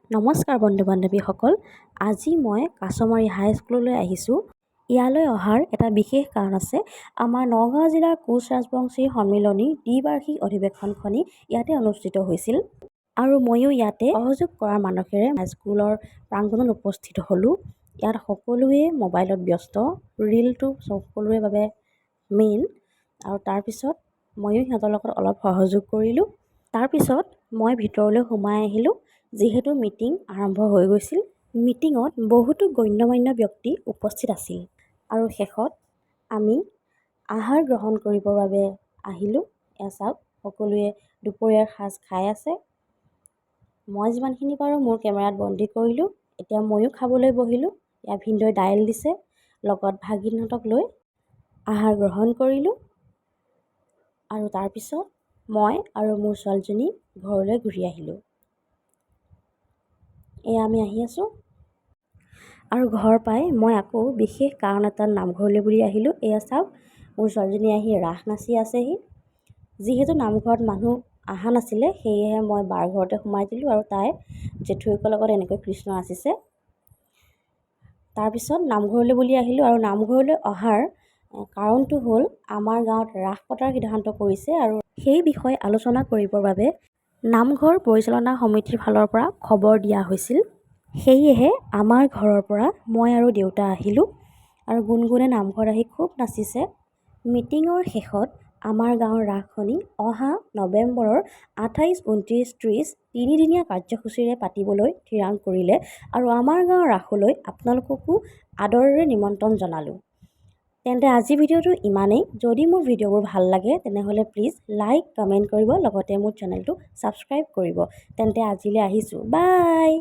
নমস্কাৰ বন্ধু-বান্ধৱীসকল। আজি মই কাছমাৰী হাইস্কুললৈ আহিছোঁ। ইয়ালৈ অহাৰ এটা বিশেষ কাৰণ আছে। আমাৰ নগাঁও জিলাৰ কোচ ৰাজবংশী সন্মিলনী দ্বিবাৰ্ষিক অধিৱেশনখনি ইয়াতে অনুষ্ঠিত হৈছিল আৰু ময়ো ইয়াতে সহযোগ কৰাৰ মানসেৰে হাইস্কুলৰ প্ৰাংগণত উপস্থিত হ'লোঁ। ইয়াত সকলোৱে মোবাইলত ব্যস্ত, ৰীলটো সকলোৰে বাবে মেইন, আৰু তাৰপিছত ময়ো সিহঁতৰ লগত অলপ সহযোগ কৰিলোঁ। তাৰপিছত মই ভিতৰলৈ সোমাই আহিলোঁ। যিহেতু মিটিং আৰম্ভ হৈ গৈছিল, মিটিঙত বহুতো গণ্যমান্য ব্যক্তি উপস্থিত আছিল আৰু শেষত আমি আহাৰ গ্ৰহণ কৰিবৰ বাবে আহিলোঁ। এয়া চাওক, সকলোৱে দুপৰীয়াৰ সাজ খাই আছে। মই যিমানখিনি পাৰোঁ মোৰ কেমেৰাত বন্দী কৰিলোঁ। এতিয়া ময়ো খাবলৈ বহিলোঁ। এয়া ভিনদেউৱে দাইল দিছে, লগত ভাগিনহঁতক লৈ আহাৰ গ্ৰহণ কৰিলোঁ আৰু তাৰপিছত মই আৰু মোৰ ছোৱালীজনী ঘৰলৈ ঘূৰি আহিলোঁ। এয়া আমি আহি আছোঁ আৰু ঘৰ পাই মই আকৌ বিশেষ কাৰণ এটাত নামঘৰলৈ বুলি আহিলোঁ। এয়া চাওক, মোৰ ছোৱালীজনী আহি ৰাস নাচি আছেহি। যিহেতু নামঘৰত মানুহ অহা নাছিলে, সেয়েহে মই বাৰ ঘৰতে সোমাই দিলোঁ আৰু তাই জেঠুৰীকৰ লগত এনেকৈ কৃষ্ণ নাচিছে। তাৰপিছত নামঘৰলৈ বুলি আহিলোঁ আৰু নামঘৰলৈ অহাৰ কাৰণটো হ'ল আমাৰ গাঁৱত ৰাস পতাৰ সিদ্ধান্ত কৰিছে আৰু সেই বিষয়ে আলোচনা কৰিবৰ বাবে নামঘৰ পৰিচালনা সমিতিৰ ফালৰ পৰা খবৰ দিয়া হৈছিল। সেয়েহে আমাৰ ঘৰৰ পৰা মই আৰু দেউতা আহিলোঁ আৰু গুণগুণে নামঘৰত আহি খুব নাচিছে। মিটিঙৰ শেষত আমাৰ গাঁৱৰ ৰাসখনি অহা নৱেম্বৰৰ 28, 29, 30 তিনিদিনীয়া কাৰ্যসূচীৰে পাতিবলৈ থিৰাং কৰিলে আৰু আমাৰ গাঁৱৰ ৰাসলৈ আপোনালোককো আদৰেৰে নিমন্ত্ৰণ জনালোঁ। তেন্তে আজি ভিডিঅ'টো ইমানেই। যদি মোৰ ভিডিঅ'বোৰ ভাল লাগে তেনেহ'লে প্লিজ লাইক, কমেণ্ট কৰিব, লগতে মোৰ চেনেলটো ছাবস্ক্ৰাইব কৰিব। তেন্তে আজিলৈ আহিছোঁ, বাই।